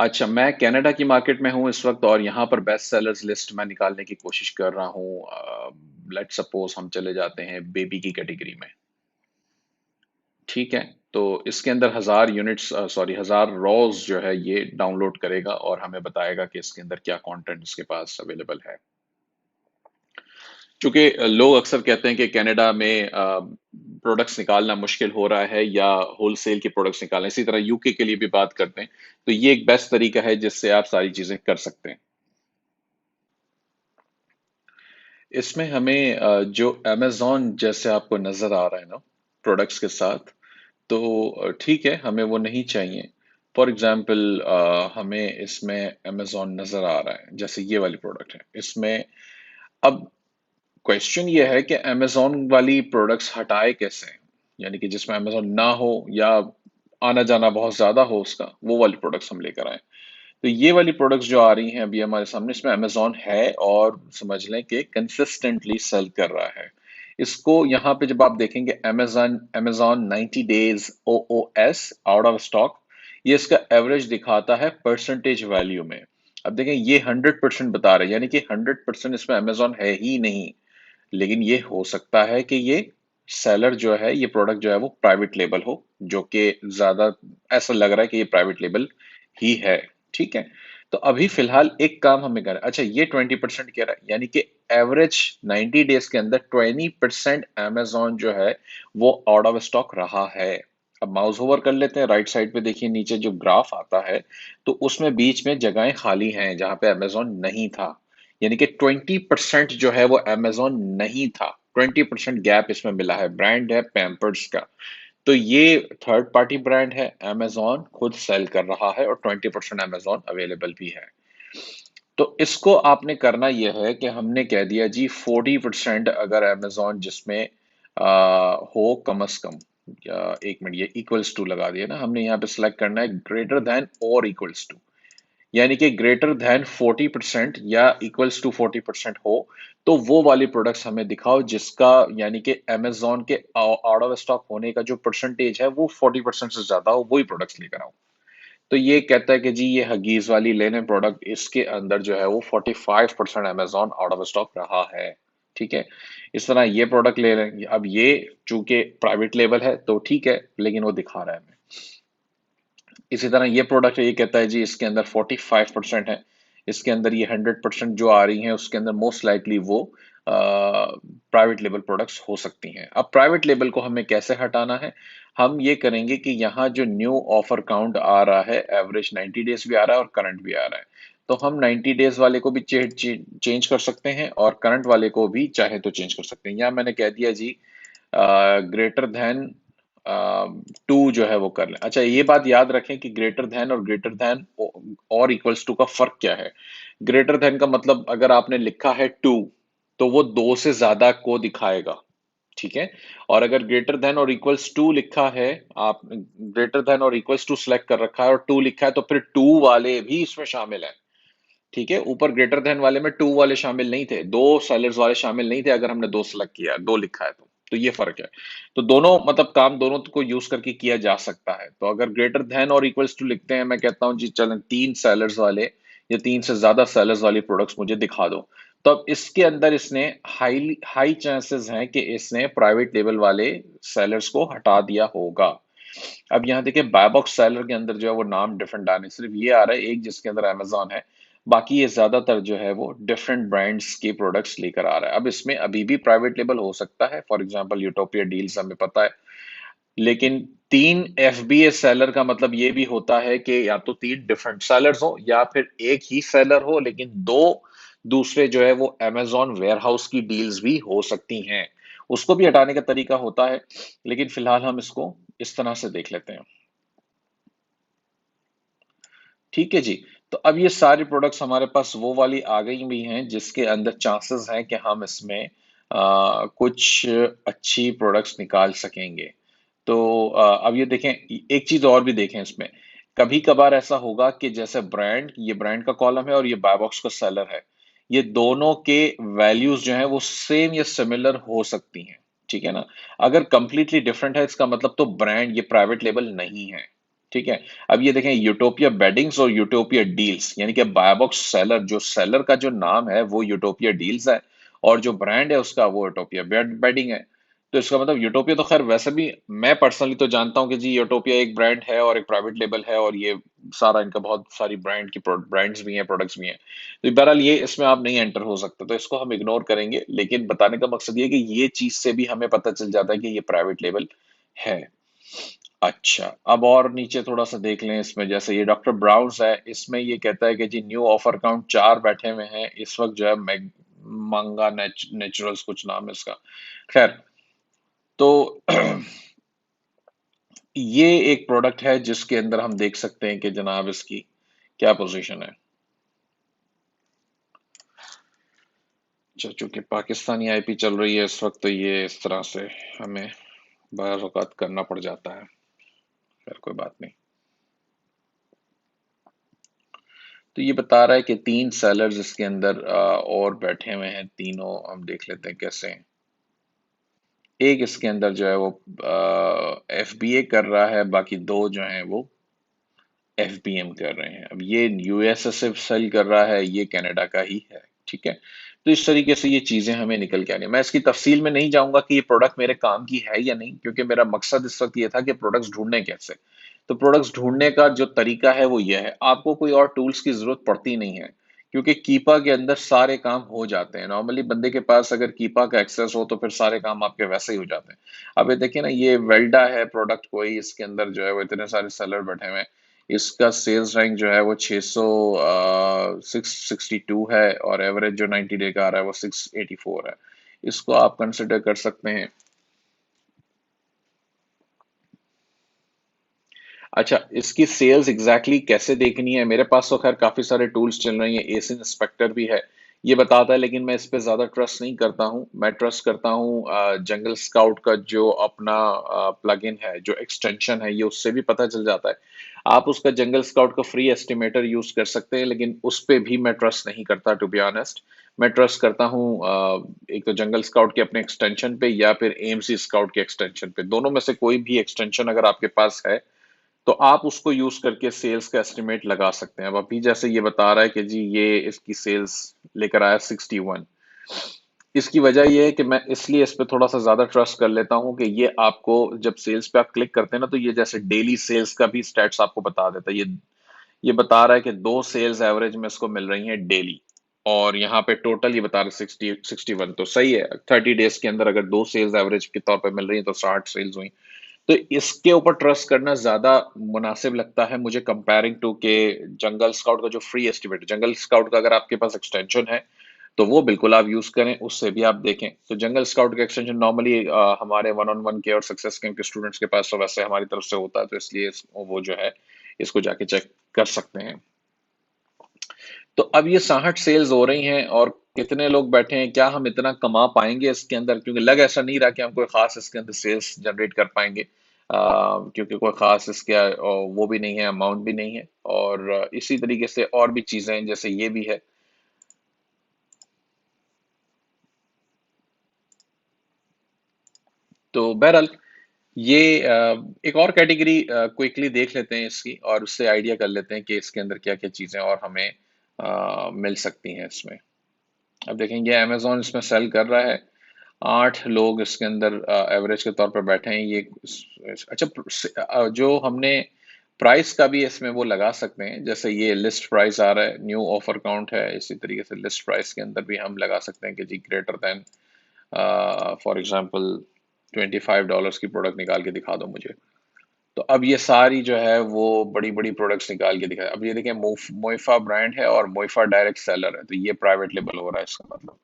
अच्छा, मैं कनाडा की मार्केट में हूँ इस वक्त और यहाँ पर बेस्ट सेलर्स लिस्ट मैं निकालने की कोशिश कर रहा हूँ। लेट सपोज हम चले जाते हैं बेबी की कैटेगरी में। ठीक है, तो इसके अंदर 1000 यूनिट्स, सॉरी 1000 रॉज जो है ये डाउनलोड करेगा और हमें बताएगा कि इसके अंदर क्या कंटेंट इसके पास अवेलेबल है। चूंकि लोग अक्सर कहते हैं कि कनाडा में प्रोडक्ट्स निकालना मुश्किल हो रहा है या होलसेल के प्रोडक्ट्स निकालना, इसी तरह यूके के लिए भी बात करते हैं, तो ये एक बेस्ट तरीका है जिससे आप सारी चीजें कर सकते हैं। इसमें हमें जो अमेजोन जैसे आपको नजर आ रहा है ना प्रोडक्ट्स के साथ, तो ठीक है, हमें वो नहीं चाहिए। फॉर एग्जांपल हमें इसमें अमेजोन नजर आ रहा है, जैसे ये वाली प्रोडक्ट है इसमें। अब क्वेश्चन ये है कि अमेजोन वाली प्रोडक्ट्स हटाए कैसे, यानी कि जिसमें अमेजोन ना हो या आना जाना बहुत ज्यादा हो उसका, वो वाली प्रोडक्ट्स हम लेकर आए। तो ये वाली प्रोडक्ट्स जो आ रही हैं अभी हमारे सामने, इसमें अमेजोन है और समझ लें कि कंसिस्टेंटली सेल कर रहा है। इसको यहाँ पे जब आप देखेंगे Amazon Amazon 90 days OOS out of stock, ये इसका एवरेज दिखाता है परसेंटेज वैल्यू में। अब देखें ये 100% बता रहे हैं, यानी कि 100% इसमें अमेजोन है ही नहीं। लेकिन ये हो सकता है कि ये सेलर जो है, ये प्रोडक्ट जो है वो प्राइवेट लेबल हो, जो कि ज्यादा ऐसा लग रहा है कि ये प्राइवेट लेबल ही है। ठीक है, तो अभी फिलहाल एक काम हमें करना है। अच्छा, ये 20% कह रहा है, यानी कि एवरेज 90 डेज के अंदर 20% अमेजोन जो है वो आउट ऑफ स्टॉक रहा है। अब माउस ओवर कर लेते हैं, राइट साइड पे देखिए नीचे जो ग्राफ आता है, तो उसमें बीच में जगहें खाली हैं जहां पे अमेजोन नहीं था। यानी कि 20% जो है वो अमेजोन नहीं था। 20% गैप इसमें मिला है। ब्रांड है पैम्पर्स का, तो ये थर्ड पार्टी ब्रांड है, अमेजोन खुद सेल कर रहा है और 20% अमेजोन अवेलेबल भी है। तो इसको आपने करना यह है कि हमने कह दिया जी 40% अगर अमेजोन जिसमें हो कम से कम, या एक मिनट, ये इक्वल्स टू लगा दिया ना हमने, यहाँ पे सिलेक्ट करना है ग्रेटर देन और इक्वल्स टू, यानी कि ग्रेटर देन 40% या इक्वल्स टू 40% हो, तो वो वाली प्रोडक्ट्स हमें दिखाओ जिसका, यानी कि अमेजोन के आउट ऑफ स्टॉक होने का जो परसेंटेज है वो 40% से ज्यादा हो, वही प्रोडक्ट्स लेकर आओ। तो ये कहता है कि जी ये हगीज वाली लेने प्रोडक्ट, इसके अंदर जो है वो 45% अमेजोन आउट ऑफ स्टॉक रहा है। ठीक है, इस तरह ये प्रोडक्ट ले लेंगे। अब ये चूंकि प्राइवेट लेबल है तो ठीक है, लेकिन वो दिखा रहा है हमें। इसी तरह ये प्रोडक्ट है, ये कहता है जी इसके अंदर 45% है, इसके अंदर ये 100% जो आ रही हैं उसके अंदर मोस्ट लाइकली वो प्राइवेट लेबल प्रोडक्ट्स हो सकती हैं। अब प्राइवेट लेबल को हमें कैसे हटाना है, हम ये करेंगे कि यहाँ जो न्यू ऑफर काउंट आ रहा है, एवरेज 90 डेज भी आ रहा है और करंट भी आ रहा है, तो हम 90 डेज वाले को भी चेंज कर सकते हैं और करंट वाले को भी चाहे तो चेंज कर सकते हैं। यहाँ मैंने कह दिया जी ग्रेटर देन 2 जो है वो कर लें। अच्छा, ये बात याद रखें कि ग्रेटर देन और ग्रेटर देन और इक्वल्स टू का फर्क क्या है। ग्रेटर देन का मतलब अगर आपने लिखा है 2, तो वो 2 से ज्यादा को दिखाएगा। ठीक है, और अगर ग्रेटर देन और इक्वल्स टू लिखा है, आप ग्रेटर देन और इक्वल्स टू सिलेक्ट कर रखा है और 2 लिखा है, तो फिर 2 वाले भी इसमें शामिल है। ठीक है, ऊपर ग्रेटर देन वाले में 2 वाले शामिल नहीं थे, दो सेलर्स वाले शामिल नहीं थे, अगर हमने 2 सेलेक्ट किया, 2 लिखा है तो ये फर्क है। तो दोनों मतलब काम दोनों को यूज करके किया जा सकता है। तो अगर ग्रेटर देन और इक्वल्स टू लिखते हैं, मैं कहता हूं जी चलें 3 सेलर्स वाले या 3 से ज्यादा सेलर्स वाली प्रोडक्ट्स मुझे दिखा दो। तो अब इसके अंदर इसने हाई हाई चांसेस हैं कि इसने प्राइवेट लेबल वाले सेलर्स को हटा दिया होगा। अब यहाँ देखिए बाय बॉक्स सेलर के अंदर जो है वो नाम डिफरेंट आ रहे हैं, सिर्फ ये आ रहा है एक जिसके अंदर अमेजोन है, बाकी ये ज्यादातर जो है वो डिफरेंट ब्रांड्स के प्रोडक्ट्स लेकर आ रहा है। अब इसमें अभी भी प्राइवेट लेबल हो सकता है, फॉर एग्जांपल यूटोपिया डील्स हमें पता है, लेकिन 3 FBA सेलर का मतलब ये भी होता है कि या तो 3 डिफरेंट सेलर्स हो या फिर एक ही सेलर हो लेकिन दो दूसरे जो है वो अमेजोन वेयरहाउस की डील्स भी हो सकती हैं। उसको भी हटाने का तरीका होता है, लेकिन फिलहाल हम इसको इस तरह से देख लेते हैं। ठीक है जी, तो अब ये सारी प्रोडक्ट्स हमारे पास वो वाली आ गई भी हैं जिसके अंदर चांसेस हैं कि हम इसमें कुछ अच्छी प्रोडक्ट्स निकाल सकेंगे। तो अब ये देखें, एक चीज और भी देखें इसमें, कभी कभार ऐसा होगा कि जैसे ब्रांड, ये ब्रांड का कॉलम है और ये बाय बॉक्स का सेलर है, ये दोनों के वैल्यूज जो है वो सेम या सिमिलर हो सकती हैं। ठीक है ना, अगर कंप्लीटली डिफरेंट है इसका मतलब तो ब्रांड ये प्राइवेट लेबल नहीं है। ठीक है। अब ये देखें, यूटोपिया बेडिंग्स और यूटोपिया डील्स, यानी कि बायबॉक्स सेलर, जो सेलर का जो नाम है वो यूटोपिया डील्स है, और जो ब्रांड है उसका वो यूटोपिया बेडिंग है। तो इसका मतलब यूटोपिया तो खैर वैसे भी मैं पर्सनली तो जानता हूँ कि जी यूटोपिया एक ब्रांड है और एक प्राइवेट लेबल है, और ये सारा इनका बहुत सारी ब्रांड्स भी हैं, प्रोडक्ट्स भी हैं। तो बहरहाल ये इसमें आप नहीं एंटर हो सकते, तो इसको हम इग्नोर करेंगे, लेकिन बताने का मकसद ये है कि ये चीज से भी हमें पता चल जाता है कि ये प्राइवेट लेबल है। अच्छा, अब और नीचे थोड़ा सा देख लें, इसमें जैसे ये डॉक्टर ब्राउन्स है, इसमें ये कहता है कि जी न्यू ऑफर काउंट 4 बैठे हुए हैं इस वक्त, जो है मांगा नेचुरल्स कुछ नाम है इसका। खैर, तो ये एक प्रोडक्ट है जिसके अंदर हम देख सकते हैं कि जनाब इसकी क्या पोजीशन है। चूंकि पाकिस्तानी आईपी चल रही है इस वक्त, तो ये इस तरह से हमें बार औकात करना पड़ जाता है। खैर कोई बात नहीं। तो ये बता रहा है कि 3 सेलर्स इसके अंदर और बैठे हुए हैं, तीनों हम देख लेते हैं कैसे हैं। एक इसके अंदर जो है वो एफबीए कर रहा है, बाकी 2 जो हैं वो एफबीएम कर रहे हैं। अब ये यूएसए सेल कर रहा है, ये कनाडा का ही है। ठीक है। तो इस तरीके से ये चीजें हमें निकल के आनी है। मैं इसकी तफसील में नहीं जाऊंगा कि ये प्रोडक्ट मेरे काम की है या नहीं, क्योंकि मेरा मकसद इस वक्त ये था कि प्रोडक्ट्स ढूंढने कैसे। तो प्रोडक्ट्स ढूंढने का जो तरीका है वो ये है, आपको कोई और टूल्स की जरूरत पड़ती नहीं है, क्योंकि कीपा के अंदर सारे काम हो जाते हैं। नॉर्मली बंदे के पास अगर कीपा का एक्सेस हो तो फिर सारे काम आपके वैसे ही हो जाते हैं। अब ये देखिए ना, ये वेल्डा है प्रोडक्ट कोई, इसके अंदर जो है वो इतने सारे सेलर बैठे हुए हैं। इसका सेल्स रैंक जो है वो 662 है, और एवरेज जो 90 डे का आ रहा है वो 684 है। इसको आप कंसिडर कर सकते हैं। अच्छा, इसकी सेल्स एग्जैक्टली कैसे देखनी है, मेरे पास तो खैर काफी सारे टूल्स चल रही हैं, एस इंस्पेक्टर भी है, ये बताता है, लेकिन मैं इस पे ज्यादा ट्रस्ट नहीं करता हूँ। मैं ट्रस्ट करता हूँ जंगल स्काउट का जो अपना प्लगइन है, जो एक्सटेंशन है, ये उससे भी पता चल जाता है। आप उसका जंगल स्काउट का फ्री एस्टिमेटर यूज कर सकते हैं, लेकिन उस पे भी मैं ट्रस्ट नहीं करता, टू बी ऑनेस्ट। मैं ट्रस्ट करता हूँ एक तो जंगल स्काउट के अपने एक्सटेंशन पे, या फिर एएमसी स्काउट के एक्सटेंशन पे। दोनों में से कोई भी एक्सटेंशन अगर आपके पास है तो आप उसको यूज करके सेल्स का एस्टिमेट लगा सकते हैं। अब अभी जैसे ये बता रहा है कि जी ये इसकी सेल्स लेकर आया 61। इसकी वजह ये है कि मैं इसलिए इस पे थोड़ा सा ज्यादा ट्रस्ट कर लेता हूँ कि ये आपको जब सेल्स पे आप क्लिक करते हैं ना, तो ये जैसे डेली सेल्स का भी स्टेट्स आपको बता देता है। ये बता रहा है कि 2 सेल्स एवरेज में इसको मिल रही हैं डेली, और यहाँ पे टोटल ये बता रहे 61। तो सही है, 30 डेज के अंदर अगर 2 सेल्स एवरेज के तौर पे मिल रही है तो 60 सेल्स हुई। तो इसके ऊपर ट्रस्ट करना ज्यादा मुनासिब लगता है मुझे, कंपेयरिंग टू के जंगल स्काउट का जो फ्री एस्टिमेट। जंगल स्काउट का अगर आपके पास एक्सटेंशन है तो वो बिल्कुल आप यूज करें, उससे भी आप देखें। तो जंगल स्काउट का एक्सटेंशन नॉर्मली हमारे 1-on-1 के और सक्सेस कैंप के स्टूडेंट्स के पास तो वैसे हमारी तरफ से होता है, तो इसलिए वो जो है इसको जाके चेक कर सकते हैं। तो अब ये 60 सेल्स हो रही हैं, और कितने लोग बैठे हैं, क्या हम इतना कमा पाएंगे इसके अंदर, क्योंकि लग ऐसा नहीं रहा कि हम कोई खास इसके अंदर सेल्स जनरेट कर पाएंगे। क्योंकि कोई खास इसके वो भी नहीं है, अमाउंट भी नहीं है, और इसी तरीके से और भी चीजें हैं, जैसे ये भी है। तो बहरहाल ये एक और कैटेगरी क्विकली देख लेते हैं इसकी, और उससे आइडिया कर लेते हैं कि इसके अंदर क्या क्या चीजें और हमें मिल सकती हैं इसमें। अब देखेंगे अमेजोन इसमें सेल कर रहा है, 8 लोग इसके अंदर एवरेज के तौर पर बैठे हैं। ये अच्छा, जो हमने प्राइस का भी इसमें वो लगा सकते हैं, जैसे ये लिस्ट प्राइस आ रहा है, न्यू ऑफर काउंट है, इसी तरीके से लिस्ट प्राइस के अंदर भी हम लगा सकते हैं कि जी ग्रेटर देन, फॉर एग्जांपल $25 की प्रोडक्ट निकाल के दिखा दो मुझे। तो अब ये सारी जो है वो बड़ी बड़ी प्रोडक्ट्स निकाल के दिखाए। अब ये देखें, मोइफा ब्रांड है और मोइफा डायरेक्ट सेलर है, तो ये प्राइवेट लेबल हो रहा है, इसका मतलब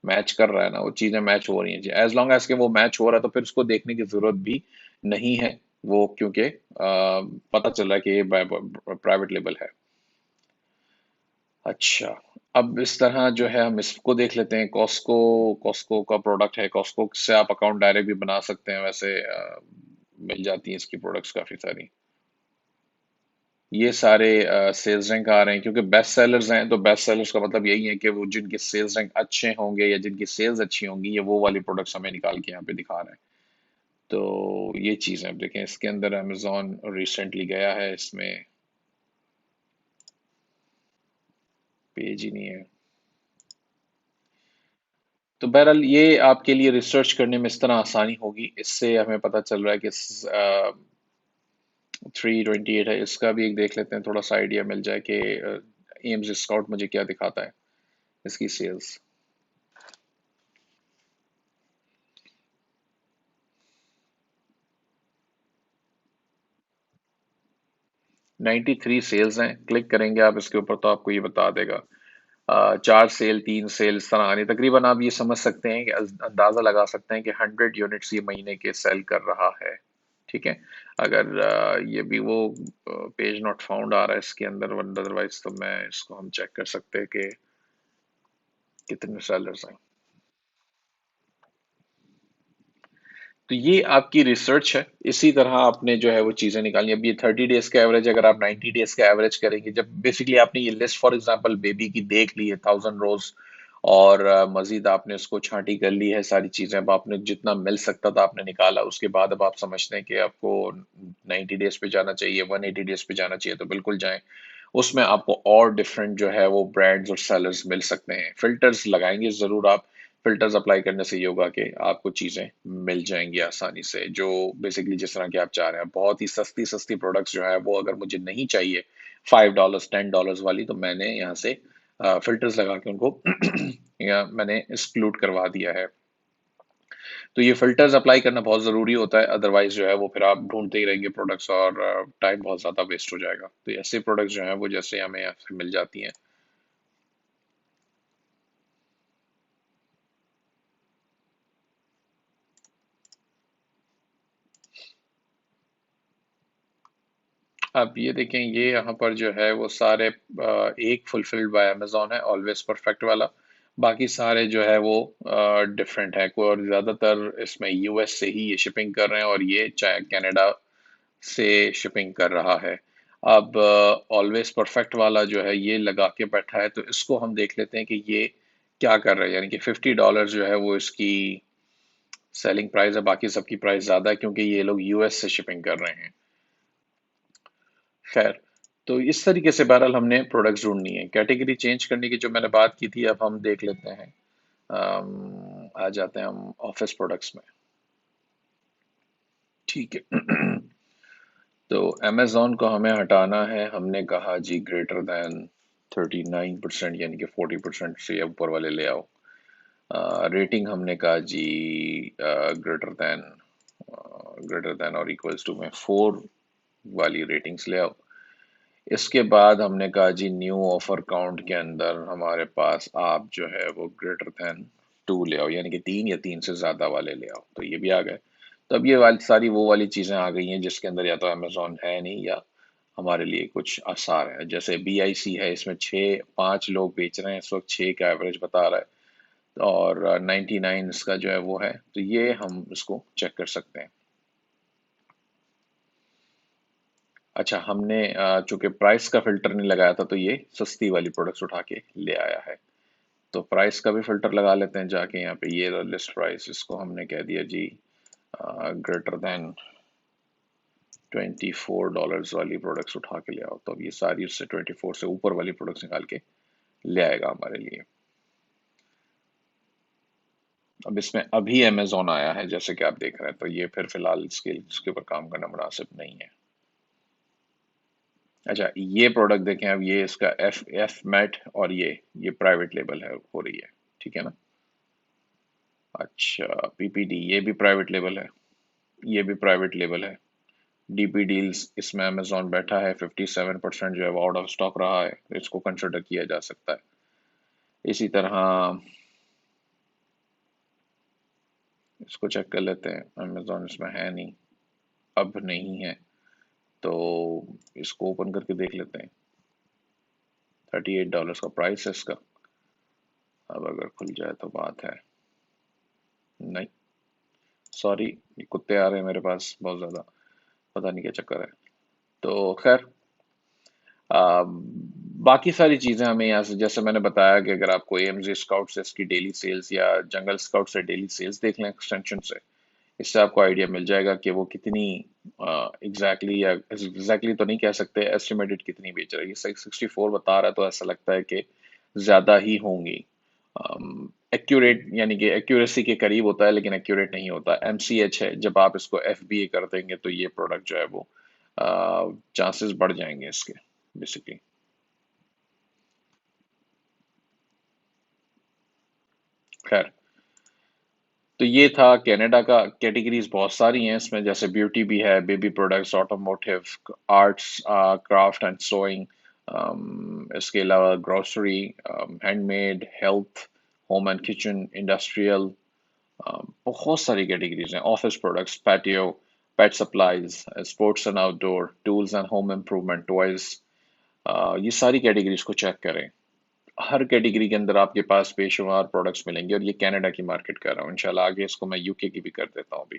मैच कर रहा है ना, वो चीजें मैच हो रही हैं जी। एज लॉन्ग एज के वो मैच हो रहा है तो फिर उसको देखने की जरूरत भी नहीं है, वो क्योंकि पता चल रहा है कि ये प्राइवेट लेबल है। अच्छा, अब इस तरह जो है हम इसको देख लेते हैं, कॉस्को। कॉस्को का प्रोडक्ट है, कॉस्को से आप अकाउंट डायरेक्ट भी बना सकते हैं वैसे, मिल जाती हैं इसकी प्रोडक्ट्स काफी सारी। ये सारे सेल्स रैंक आ रहे हैं, क्योंकि बेस्ट सेलर्स हैं, तो बेस्ट सेलर्स का मतलब यही है कि वो जिनके सेल्स रैंक अच्छे होंगे या जिनकी सेल्स अच्छी होंगी, ये वो वाली प्रोडक्ट्स हमें निकाल के यहाँ पे दिखा रहे हैं। तो ये चीज़ है। अब देखें इसके अंदर अमेजोन रिसेंटली गया है, इसमें पेज ही नहीं है। तो बहरहाल ये आपके लिए रिसर्च करने में इस तरह आसानी होगी। इससे हमें पता चल रहा है कि 328 है, इसका भी एक देख लेते हैं, थोड़ा सा आइडिया मिल जाए कि एम्स स्काउट मुझे क्या दिखाता है इसकी सेल्स। 93 सेल्स हैं, क्लिक करेंगे आप इसके ऊपर तो आपको ये बता देगा। 4 सेल, 3 सेल इस तरह आ रही है। तकरीबन आप ये समझ सकते हैं कि अंदाजा लगा सकते हैं कि 100 यूनिट्स ये महीने के सेल कर रहा है। ठीक है। अगर ये भी वो पेज नॉट फाउंड आ रहा है इसके अंदर, अदरवाइज तो मैं इसको हम चेक कर सकते हैं कि कितने सेलर्स हैं। तो ये आपकी रिसर्च है। इसी तरह आपने जो है वो चीज़ें निकालनी। अब ये 30 डेज का एवरेज, अगर आप 90 डेज का एवरेज करेंगे, जब बेसिकली आपने ये लिस्ट फॉर एग्जांपल बेबी की देख ली है 1000 रोज, और मजीद आपने उसको छांटी कर ली है सारी चीज़ें, अब आपने जितना मिल सकता था आपने निकाला, उसके बाद अब आप समझते हैं कि आपको 90 डेज पे जाना चाहिए, 180 डेज पे जाना चाहिए, तो बिल्कुल जाएं। उसमें आपको और डिफरेंट जो है वो ब्रांड्स और सेलर्स मिल सकते हैं। फिल्टर्स लगाएंगे ज़रूर आप। फिल्टर्स अप्लाई करने से ये होगा कि आपको चीज़ें मिल जाएंगी आसानी से, जो बेसिकली जिस तरह की आप चाह रहे हैं। बहुत ही सस्ती सस्ती प्रोडक्ट्स जो है वो अगर मुझे नहीं चाहिए, $5 $10 वाली, तो मैंने यहाँ से फिल्टर्स लगा के उनको या मैंने एक्सक्लूड करवा दिया है। तो ये फिल्टर्स अप्लाई करना बहुत ज़रूरी होता है, अदरवाइज जो है वो फिर आप ढूंढते ही रहेंगे प्रोडक्ट्स, और टाइम बहुत ज़्यादा वेस्ट हो जाएगा। तो ऐसे प्रोडक्ट्स जो हैं वो जैसे हमें यहाँ से मिल जाती हैं। अब ये देखें, ये यहाँ पर जो है वो सारे एक फुलफिल्ड बाय अमेजोन है, ऑलवेज परफेक्ट वाला। बाकी सारे जो है वो डिफरेंट है, कोई और ज़्यादातर इसमें यूएस से ही ये शिपिंग कर रहे हैं, और ये चाहे कनाडा से शिपिंग कर रहा है। अब ऑलवेज परफेक्ट वाला जो है ये लगा के बैठा है, तो इसको हम देख लेते हैं कि ये क्या कर रहा है। यानी कि $50 जो है वो इसकी सेलिंग प्राइस है, बाकी सबकी प्राइस ज़्यादा है क्योंकि ये लोग यूएस से शिपिंग कर रहे हैं। खैर, तो इस तरीके से बहरहाल हमने प्रोडक्ट्स ढूंढनी है। कैटेगरी चेंज करने की जो मैंने बात की थी, अब हम देख लेते हैं। आ जाते हैं हम ऑफिस प्रोडक्ट्स में। ठीक है। तो अमेजोन को हमें हटाना है। हमने कहा जी ग्रेटर दैन 39%, यानी कि 40% से ऊपर वाले ले आओ। रेटिंग हमने कहा जी ग्रेटर देन और इक्वल्स टू में 4 वाली रेटिंग्स ले आओ। इसके बाद हमने कहा जी न्यू ऑफर काउंट के अंदर हमारे पास आप जो है वो ग्रेटर देन 2 ले आओ, यानी कि 3 या 3 से ज़्यादा वाले ले आओ। तो ये भी आ गए। तो अब ये वाली सारी वो वाली चीज़ें आ गई हैं जिसके अंदर या तो अमेजोन है नहीं, या हमारे लिए कुछ आसार है। जैसे BIC है, इसमें 5 लोग बेच रहे हैं इस वक्त, 6 का एवरेज बता रहा है, और 99 इसका जो है वो है। तो ये हम इसको चेक कर सकते हैं। अच्छा, हमने चूंकि प्राइस का फिल्टर नहीं लगाया था, तो ये सस्ती वाली प्रोडक्ट्स उठा के ले आया है। तो प्राइस का भी फिल्टर लगा लेते हैं जाके। यहाँ पे ये लिस्ट प्राइस, इसको हमने कह दिया जी greater than $24 वाली प्रोडक्ट्स उठा के ले आओ। तो अब ये सारी उससे 24 से ऊपर वाली प्रोडक्ट्स निकाल के ले आएगा हमारे लिए। अब इसमें अभी अमेजोन आया है जैसे कि आप देख रहे हैं, तो ये फिर फिलहाल इसके ऊपर काम करना मुनासिब नहीं है। अच्छा, ये प्रोडक्ट देखें, अब ये इसका एफ मैट, और ये प्राइवेट लेबल है, हो रही है। ठीक है ना। अच्छा, PPD ये भी प्राइवेट लेबल है, ये भी प्राइवेट लेबल है। DP डील्स, इसमें अमेजोन बैठा है, 57% जो है वो आउट ऑफ स्टॉक रहा है, इसको कंसिडर किया जा सकता है। इसी तरह इसको चेक कर लेते हैं। अमेजोन इसमें है नहीं, अब नहीं है, तो इसको ओपन करके देख लेते हैं। $38 का प्राइस है इसका। अब अगर खुल जाए तो बात है। नहीं, सॉरी, ये कुत्ते आ रहे हैं मेरे पास बहुत ज़्यादा, पता नहीं क्या चक्कर है। तो खैर, आ, बाकी सारी चीज़ें हमें यहाँ से, जैसे मैंने बताया कि अगर आपको AMZ स्काउट से इसकी डेली सेल्स, या जंगल स्काउट से डेली सेल्स देख लें एक्सटेंशन से, इससे आपको आइडिया मिल जाएगा कि वो कितनी एग्जैक्टली, या एग्जैक्टली तो नहीं कह सकते, एस्टिमेटेड कितनी बेच रही है। 664 बता रहा है तो ऐसा लगता है कि ज़्यादा ही होंगी। एक्यूरेट यानी कि एक्यूरेसी के करीब होता है लेकिन एक्यूरेट नहीं होता। एमसीएच है, जब आप इसको एफबीए कर देंगे तो ये प्रोडक्ट जो है वो चांसेस बढ़ जाएंगे इसके, बेसिकली। खैर, तो ये था कनाडा का। कैटेगरीज बहुत सारी हैं इसमें, जैसे ब्यूटी भी है, baby products, automotive, arts, craft and sewing, इसके अलावा grocery, handmade, health, home and kitchen, industrial, बहुत सारी कैटेगरीज हैं। Office products, patio, pet supplies, sports and outdoor, tools and home improvement, toys, ये सारी कैटेगरीज को चेक करें। हर कैटेगरी के अंदर आपके पास बेशुमार प्रोडक्ट्स मिलेंगे, और ये कनाडा की मार्केट कर रहा हूँ। इंशाल्लाह आगे इसको मैं यूके की भी कर देता हूँ अभी।